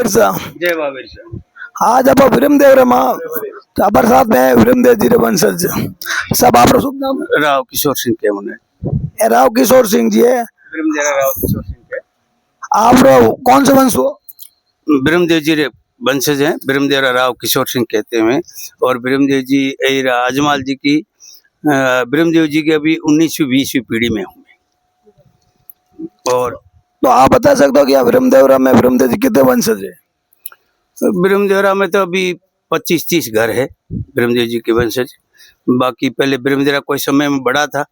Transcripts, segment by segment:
बिरसा। जय बाबा बिरसा। आज आप विरमदेव अपर साथ में विरमदेव जी रे वंशज सब आप शुभ नाम राव किशोर सिंह के मुने राव किशोर सिंह जी है। ब्रह्मदेव राव किशोर सिंह के आप कौन से वंश हो? ब्रह्मदेव जी रे वंशज हैं। ब्रह्मदेव राव किशोर सिंह कहते हैं। और ब्रह्मदेव जी अजमाल जी की ब्रह्मदेव जी के अभी 19वीं 20वीं पीढ़ी में होंगे। और तो आप बता सकते हो कि विरमदेवरा में ब्रह्मदेव जी कितने वंशज है? ब्रह्मदेवरा में तो अभी 25-30 घर है ब्रह्मदेव जी के वंशज। बाकी पहले ब्रह्मदेवरा कोई समय में बड़ा था,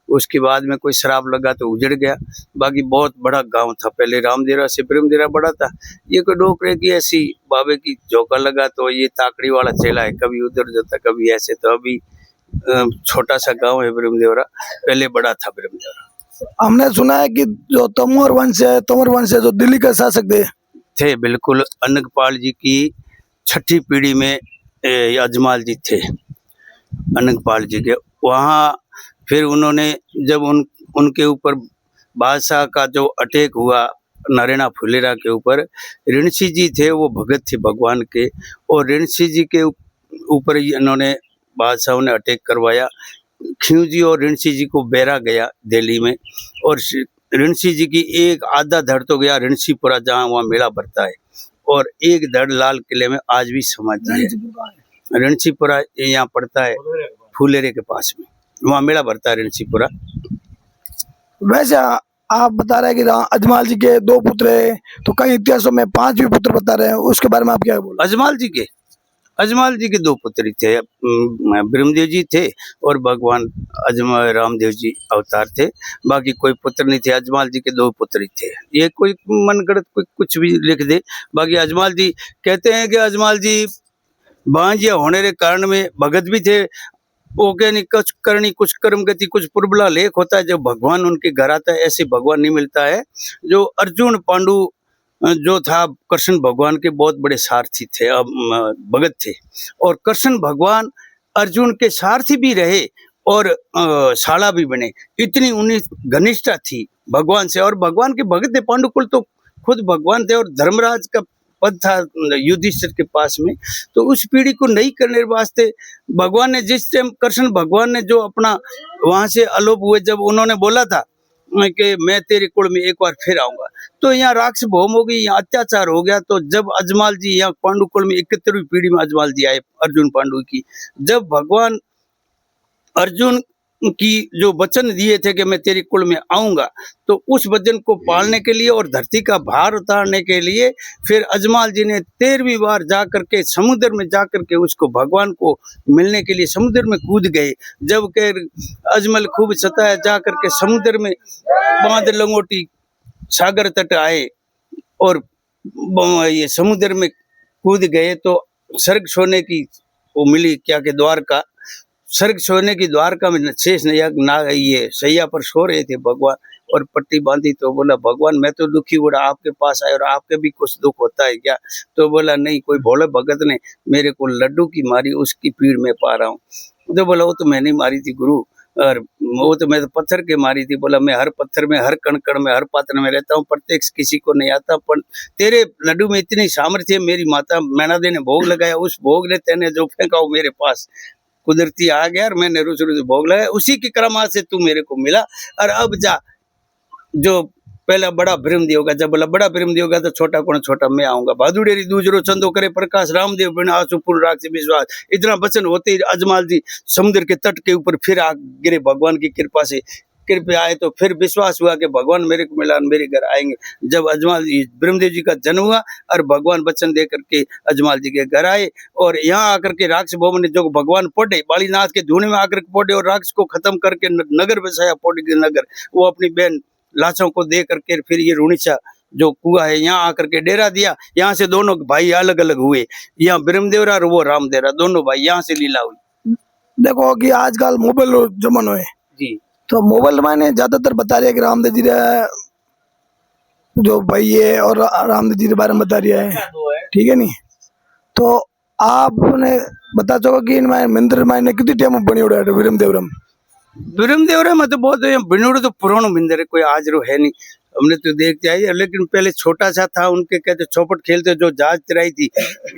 उसके बाद में कोई शराब लगा तो उजड़ गया। बाकी बहुत बड़ा गांव था पहले, रामदेवरा से ब्रह्मदेवरा बड़ा था। ये कोई डोकरे की ऐसी बाबे की झोंका लगा तो ये ताकड़ी वाला चेला है, कभी उधर जाता कभी ऐसे। तो अभी छोटा सा गांव है ब्रह्मदेवरा, पहले बड़ा था ब्रह्मदेवरा। हमने सुना है कि जो तोमर वंश है जो दिल्ली के शासक थे बिल्कुल। अनंगपाल जी की 6ठी पीढ़ी में अजमाल जी थे अनंगपाल जी के। वहाँ फिर उन्होंने जब उनके ऊपर बादशाह का जो अटैक हुआ नारायणा फुलेरा के ऊपर, ऋषि जी थे वो भगत थे भगवान के, और ऋषि जी के ऊपर इन्होंने बादशाहों ने अटैक करवाया। खिंव जी और ऋषि जी को बेरा गया दिल्ली में, और ऋषि जी की एक आधा धड़ तो गया ऋषिपुरा, जहाँ वहाँ मेला भरता है, और एक धड़ लाल किले में आज भी समाधि है। ऋषिपुरा यहाँ पड़ता है फुलेरे के पास में, वहाँ मेला भरता है ऋषिपुरा। वैसे आप बता रहे हैं कि अजमाल जी के 2 पुत्र है, तो कई इतिहासों में 5 भी पुत्र बता रहे हैं, उसके बारे में आप क्या बोल? अजमाल जी के 2 पुत्र थे। ब्रह्मदेव जी थे और भगवान रामदेव जी अवतार थे। बाकी कोई पुत्र नहीं थे। अजमाल जी के 2 पुत्र ही थे। ये कोई मनगढ़ंत कोई कुछ भी लिख दे। बाकी अजमाल जी कहते हैं कि अजमाल जी भांजिया होने के कारण में भगत भी थे। वो कहनी कुछ करनी कुछ कर्म गति कुछ पुरबला लेख होता है, जब भगवान उनके घर आता है ऐसे भगवान नहीं मिलता है। जो अर्जुन पांडु जो था कृष्ण भगवान के बहुत बड़े सारथी थे, भगत थे। और कृष्ण भगवान अर्जुन के सारथी भी रहे और शाला भी बने। इतनी उन्हीं घनिष्ठता थी भगवान से, और भगवान के भगत थे। पांडुकुल तो खुद भगवान थे, और धर्मराज का पद था युधिष्ठिर के पास में। तो उस पीढ़ी को नहीं करने वास्ते भगवान ने जिस टाइम कृष्ण भगवान ने जो अपना वहां से अलोप हुए, जब उन्होंने बोला था कि मैं तेरे कुल में एक बार फिर आऊंगा, तो यहाँ राक्षस भौम हो गई, यहाँ अत्याचार हो गया। तो जब अजमाल जी यहाँ पांडुकुल में 71वीं पीढ़ी में अजमाल जी आए अर्जुन पांडु की, जब भगवान अर्जुन की जो वचन दिए थे कि मैं तेरे कुल में आऊंगा, तो उस वचन को पालने के लिए और धरती का भार उतारने के लिए फिर अजमाल जी ने 13वीं बार जाकर के समुद्र में जाकर के उसको भगवान को मिलने के लिए समुद्र में कूद गए। जब के अजमल खूब सताया, जाकर के समुद्र में बांध लंगोटी सागर तट आए और ये समुद्र में कूद गए, तो स्वर्ग सोने की वो मिली, क्या के द्वारका, स्वर्ग सोने की द्वारका में शेष ना ये सैया पर सो रहे थे भगवान, और पट्टी बांधी। तो बोला भगवान मैं तो दुखी हुआ, आपके पास आया, और आपके भी कुछ दुख होता है क्या? तो बोला नहीं, कोई भोले भगत ने मेरे को लड्डू की मारी, उसकी पीड़ में पा रहा हूँ। तो बोला वो तो मैंने मारी थी गुरु, और वो तो मैं तो पत्थर के मारी थी। बोला मैं हर पत्थर में, हर कण कण में, हर पात्र में रहता हूँ, प्रत्येक किसी को नहीं आता, पर तेरे लड्डू में इतनी सामर्थ्य है। मेरी माता मैना दे ने भोग लगाया, उस भोग ने तेने जो फेंका वो मेरे पास कुदरती आ गया, और मैंने रुस रुस भोग लगाया, उसी की करामात से तू मेरे को मिला। और अब जा, जो पहला बड़ा ब्रह्मदेव होगा, जब बोला बड़ा ब्रह्मदेव होगा तो छोटा कौन, छोटा मैं आऊंगा। भादुड़ेरी दूजरो चंदो करे प्रकाश, रामदेव बिना आसुपुर राक्षस विश्वास। इतना वचन होते ही अजमाल जी समुद्र के तट के ऊपर फिर आ गिरे। भगवान की कृपा से कृपया आए, तो फिर विश्वास हुआ कि भगवान मेरे को मिला, मेरे घर आएंगे। जब अजमाल जी ब्रह्मदेव जी का जन्म हुआ और भगवान वचन दे करके अजमाल जी के घर आए, और यहाँ आकर के राक्षस भवन ने जो भगवान पढ़े बालीनाथ के धूने में आकर के पढ़े, और राक्षस को खत्म करके नगर बसाया, पौड़ी के नगर। वो अपनी बहन लाशों को दे करके फिर ये रुणिचा जो कुआ है यहाँ आकर के डेरा दिया। यहाँ से दोनों भाई अलग अलग हुए, यहाँ ब्रह्मदेवरा और वो रामदेवरा, दोनों भाई यहाँ से लीला हुई। देखो कि आजकल मोबाइल जमानो है जी, तो मोबाइल में ज्यादातर बता रही है कि रामदेव जी जो भाई है और रामदेव जी के बारे में बता रही है, ठीक है नहीं? तो आपने बता सको कि इनमें मंदिर में कितनी टाइम बनी उड़ा ब्रह्मदेवरम ब्रह्मदेवरा में तो बहुत बिनोड़ तो पुरानो मंदिर है, कोई आज रो है नहीं। हमने तो देखते आए, लेकिन पहले छोटा सा था, उनके कहते चौपट खेलते जो जहाज तैराई थी,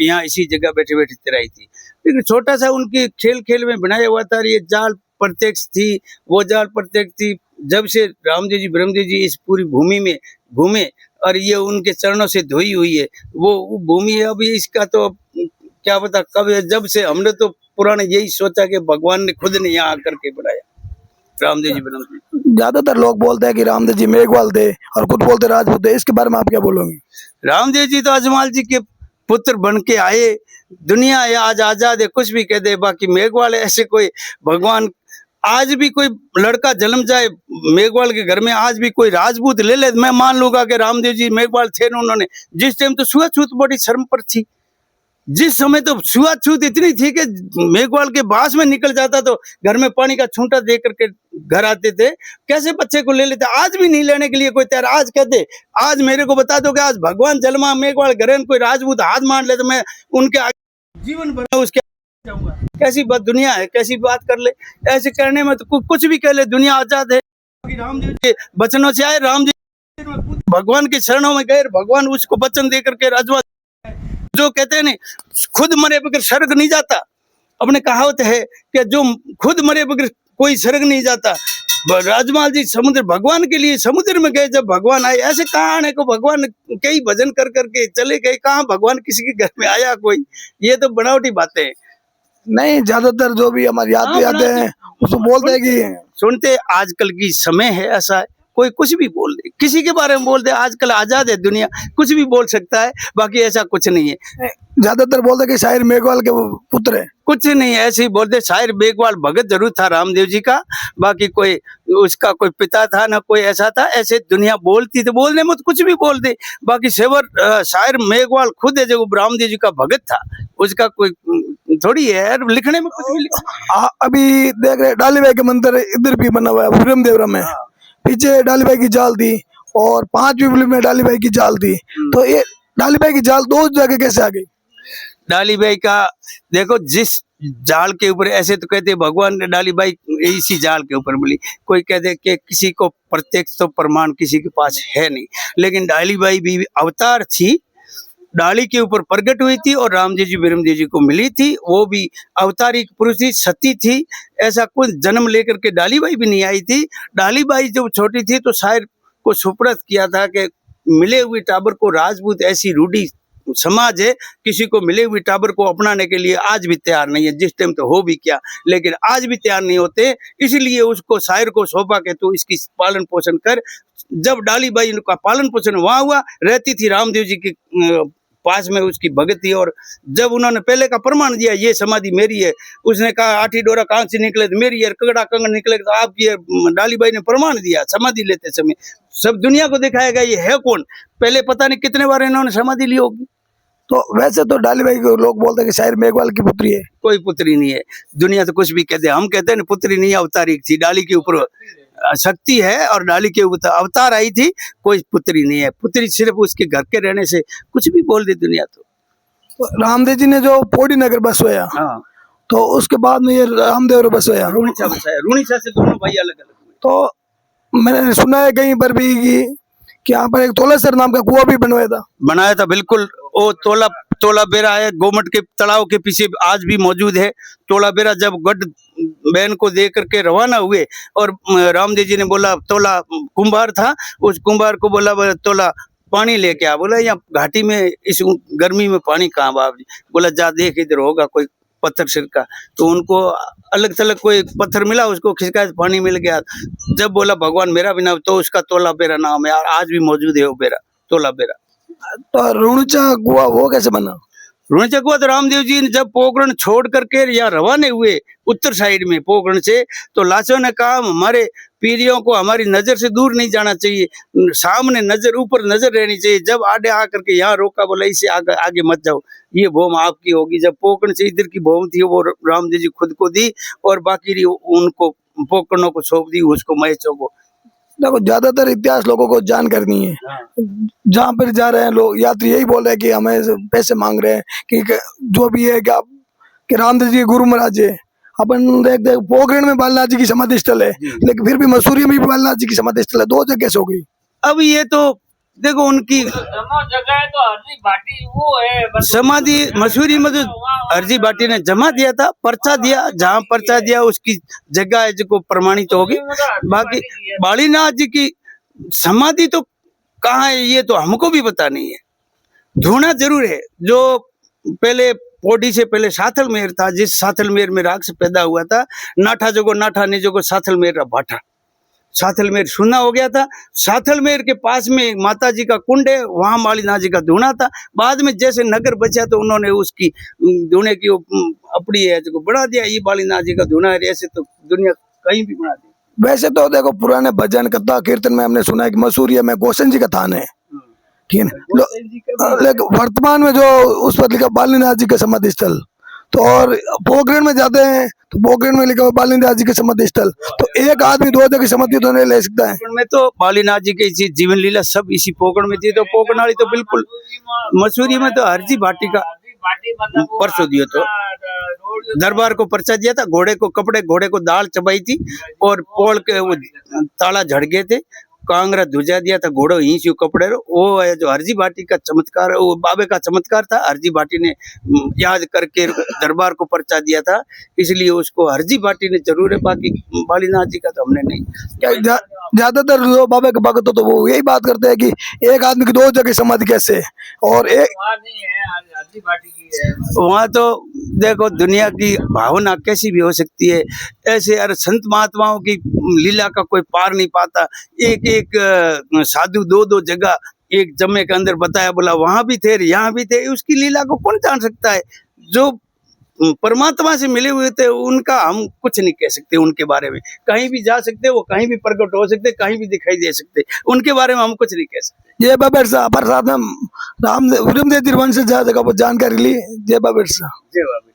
यहाँ इसी जगह बैठे बैठे तैराई थी, लेकिन छोटा सा उनकी खेल खेल में बनाया हुआ था। ये जाल प्रत्यक्ष थी, वो जाल प्रत्यक्ष थी। जब से रामदेव जी ब्रह्मदेव जी इस पूरी भूमि में घूमे और ये उनके चरणों से धोई हुई है वो भूमि है। अभी इसका तो क्या पता कब है। जब से हमने तो पुराने यही सोचा कि भगवान ने खुद ने यहाँ आकर के बनाया, रामदेव जी ब्रह्मदेव जी। ज्यादातर लोग बोलते हैं कि रामदेव जी मेघवाल थे और कुछ बोलते राजपूत थे, इसके बारे में आप क्या बोलोगे? रामदेव जी तो अजमाल जी के पुत्र बन के आए। दुनिया है आज आजाद है, कुछ भी कह दे, बाकी मेघवाल ऐसे कोई भगवान, आज भी कोई लड़का जन्म जाए मेघवाल के घर में, आज भी कोई राजपूत ले ले, मैं मान लूंगा कि रामदेव जी मेघवाल थे ना। उन्होंने जिस टाइम तो छुआछूत बड़ी शर्म पर थी, जिस समय तो छुआछूत इतनी थी कि मेघवाल के बास में निकल जाता तो घर में पानी का छूंटा दे करके घर आते थे। कैसे बच्चे को ले लेते, आज भी नहीं लेने के लिए कोई तैयार। आज कहते, आज मेरे को बता दो कि आज भगवान जन्मा मेघवाल घर में कोई राजपूत हाथ मार ले तो मैं उनके आगे जीवन भर उसके जाऊंगा। कैसी बात दुनिया है, कैसी बात कर ले, ऐसे करने में तो कुछ भी कह ले, दुनिया आजाद है। रामदेव के वचनों से आए, रामदेव भगवान के चरणों में गए, भगवान उसको वचन दे करके राजवा, जो कहते हैं खुद मरे बगैर स्वर्ग नहीं जाता। अपने कहावत है कि जो खुद मरे बगैर कोई स्वर्ग नहीं जाता। राजमाल जी समुद्र भगवान के लिए समुद्र में गए, जब भगवान आए, ऐसे कहाँ आने को भगवान कई भजन कर करके चले गए, कहाँ भगवान किसी के घर में आया कोई? ये तो बनावटी बातें हैं। नहीं, ज्यादातर जो भी हमारे यात्री आते हैं उसको बोलते हैं कि सुनते, आजकल की समय है ऐसा है, कोई कुछ भी बोल दे, किसी के बारे में बोल दे। आजकल आजाद है दुनिया, कुछ भी बोल सकता है, बाकी ऐसा कुछ नहीं है। ज्यादातर बोलते हैं कि शायर मेघवाल के पुत्र है, कुछ नहीं है, ऐसे ही बोलते। शायर मेघवाल भगत जरूर था रामदेव जी का, बाकी कोई उसका कोई पिता था ना कोई ऐसा था, ऐसे दुनिया बोलती तो बोलने में तो कुछ भी बोल दे। बाकी शायर मेघवाल खुद है जो रामदेव जी का भगत था, उसका कोई थोड़ी है लिखने में कुछ भी अभी देख रहे डाली भाई के मंदिर इधर भी बना हुआ है ब्रह्मदेवरा में, पीछे डाली भाई की जाल थी और 5वीं फिल्म में डाली भाई की जाल थी। तो ये डाली भाई की जाल दो जगह कैसे आ गई? डाली भाई का देखो, जिस जाल के ऊपर, ऐसे तो कहते भगवान ने डाली भाई इसी जाल के ऊपर मिली। कोई कहते कि किसी को प्रत्यक्ष तो प्रमाण किसी के पास है नहीं, लेकिन डाली भाई भी अवतार थी, डाली के ऊपर प्रकट हुई थी और रामदेव जी ब्रह्मदेव जी को मिली थी। वो भी अवतारिक पुरुष थी, सती थी, ऐसा कुछ जन्म लेकर के डाली बाई भी नहीं आई थी। डाली बाई जब छोटी थी तो शायर को सुपुर्द किया था कि मिले हुए टाबर को, राजपूत ऐसी रूढ़ी समाज है, किसी को मिले हुए टाबर को अपनाने के लिए आज भी तैयार नहीं है। जिस टाइम तो हो भी क्या, लेकिन आज भी तैयार नहीं होते, इसलिए उसको शायर को सौंपा के तू इसकी पालन पोषण कर। जब डाली बाई का पालन पोषण वहां हुआ, रहती थी रामदेव जी के पास में, उसकी भगत थी। और जब उन्होंने पहले का प्रमाण दिया ये समाधि मेरी है, उसने कहा आठी डोरा कहाँ से निकले तो मेरी है, कगड़ा कंगन निकले तो आपकी है। डाली बाई ने प्रमाण दिया समाधि लेते समय, सब दुनिया को दिखाएगा ये है कौन। पहले पता नहीं कितने बार इन्होंने समाधि ली होगी। तो वैसे तो डाली भाई को लोग बोलते हैं कि शायर मेघवाल की पुत्री है। कोई पुत्री नहीं है, दुनिया तो कुछ भी कहते हैं, हम कहते हैं पुत्री नहीं, अवतारिक थी, डाली के ऊपर शक्ति है और डाली के ऊपर अवतार आई थी, कोई पुत्री नहीं है। पुत्री सिर्फ उसके घर के रहने से कुछ भी बोल दे दुनिया। तो रामदेव जी ने जो पौड़ी नगर बसवाया, हाँ, तो उसके बाद में ये रामदेव बसवाया, रूणीसा से दोनों भाई अलग अलग हुए। तो मैंने सुना है कहीं पर भी कि यहाँ पर एक तोलासर नाम का कुआं भी बनाया था। बिल्कुल, वो तोला बेरा है, गोमट के तालाब के पीछे आज भी मौजूद है। तोला बेरा जब गढ़ बहन को दे करके रवाना हुए और रामदेव जी ने बोला, तोला कुंभार था, उस कुंभार को बोला तोला पानी लेके आ। बोला यहाँ घाटी में इस गर्मी में पानी कहाँ बाप जी? बोला जा देख इधर होगा कोई पत्थर सिरका। तो उनको अलग थलग कोई पत्थर मिला, उसको खिसका पानी मिल गया। जब बोला भगवान मेरा भी नाम, तो उसका तोला बेरा नाम है, आज भी मौजूद है वो बेरा, तोला बेरा। तो रुणचा कुआं वो कैसे बना? रुणचा कुआं तो रामदेव जी ने जब पोखरण छोड़ करके यहाँ रवाने हुए उत्तर साइड में पोखरण से, तो लाचों ने कहा हमारे पीरियों को हमारी नजर से दूर नहीं जाना चाहिए, सामने नजर, ऊपर नजर रहनी चाहिए। जब आगे आकर के यहाँ रोका, बोला इसे आगे मत जाओ, ये भूम आपकी होगी। जब पोखरण से इधर की भूम थी वो रामदेव जी खुद को दी और बाकी उनको पोखरणों को सौंप दी, उसको मैचों को। देखो ज्यादातर इतिहास लोगों को जानकारी है, जहाँ पर जा रहे हैं लोग यात्री यही बोल रहे हैं कि हमें पैसे मांग रहे हैं कि जो भी है कि रामदेव जी गुरु महाराज है। अपन देखते पोखरण में बालनाथ जी की समाधि स्थल है, लेकिन फिर भी मसूरी में भी बालनाथ जी की समाधि स्थल है, दो जगह कैसे हो गई? अब ये तो देखो उनकी जगह है तो हरदी भाटी वो है समाधि मसूरी में जो अर्जी भाटी ने जमा दिया था, पर्चा दिया, जहाँ पर्चा दिया उसकी जगह है जो प्रमाणित होगी। बाकी बालीनाथ जी की समाधि तो कहाँ है ये तो हमको भी पता नहीं है। ढूंढना जरूर है। जो पहले पौड़ी से पहले साथलमेर था, जिस साथलमेर में राक्षस पैदा हुआ था, नाठा जोगो नाठा ने जोगो साथलमेर भाठा, साथलमेर सुना हो गया था। साथलमेर के पास में माता जी का कुंड है, वहां बालीनाथ जी का धूना था। बाद में जैसे नगर बचा तो उन्होंने उसकी धूने की अपनी है जो बढ़ा दिया, ये बालीनाथ जी का धूना है। ऐसे तो दुनिया कहीं भी बना दी। वैसे तो देखो पुराने भजन कथा कीर्तन में हमने सुना है कि मसूरिया में गोसेन जी का थान है, ठीक है ना। लेकिन वर्तमान में जो उस पर लिखा बालीनाथ जी का समाधि स्थल, तो और पोखरण में जाते हैं तो पोखरण में लिखा हुआ बालीनाथ जी का समाधि स्थल। तो एक आदमी दो जगह समाधि तो नहीं ले सकता है। पोकरण में तो बालीनाथ जी की जीवन लीला सब इसी पोकरण में थी, तो पोकरण वाली तो बिल्कुल। मसूरी में तो हरजी भाटी का परसों दियो तो दरबार को पर्चा दिया था, घोड़े को कपड़े, घोड़े को दाल चबाई थी और पोल के वो ताला झड़ गए थे, कांगरा ध्वजा दिया था, घोड़ो हिंसियो कपड़े रो। वो है जो हरजी भाटी का चमत्कार, वो बाबे का चमत्कार था। हरजी भाटी ने याद करके दरबार को पर्चा दिया था, इसलिए उसको हरजी भाटी ने जरूर है। बाकी बालीनाथ जी का तो हमने नहीं। ज्यादातर जो बाबा के भक्त तो वो यही बात करते हैं कि एक आदमी की दो जगह समाधि कैसे है, और एक वहाँ तो देखो दुनिया की भावना कैसी भी हो सकती है। ऐसे यार संत महात्माओं की लीला का कोई पार नहीं पाता। एक एक साधु दो दो जगह एक जमे के अंदर बताया, बोला वहां भी थे यहाँ भी थे। उसकी लीला को कौन जान सकता है? जो परमात्मा से मिले हुए थे उनका हम कुछ नहीं कह सकते। उनके बारे में कहीं भी जा सकते, वो कहीं भी प्रकट हो सकते, कहीं भी दिखाई दे सकते। उनके बारे में हम कुछ नहीं कह सकते। जय बाबा साहब पर साथ में राम ब्रह्मदेव जी वंश जगह पर जानकारी ली। जय बाबा साहब। जय बाबा।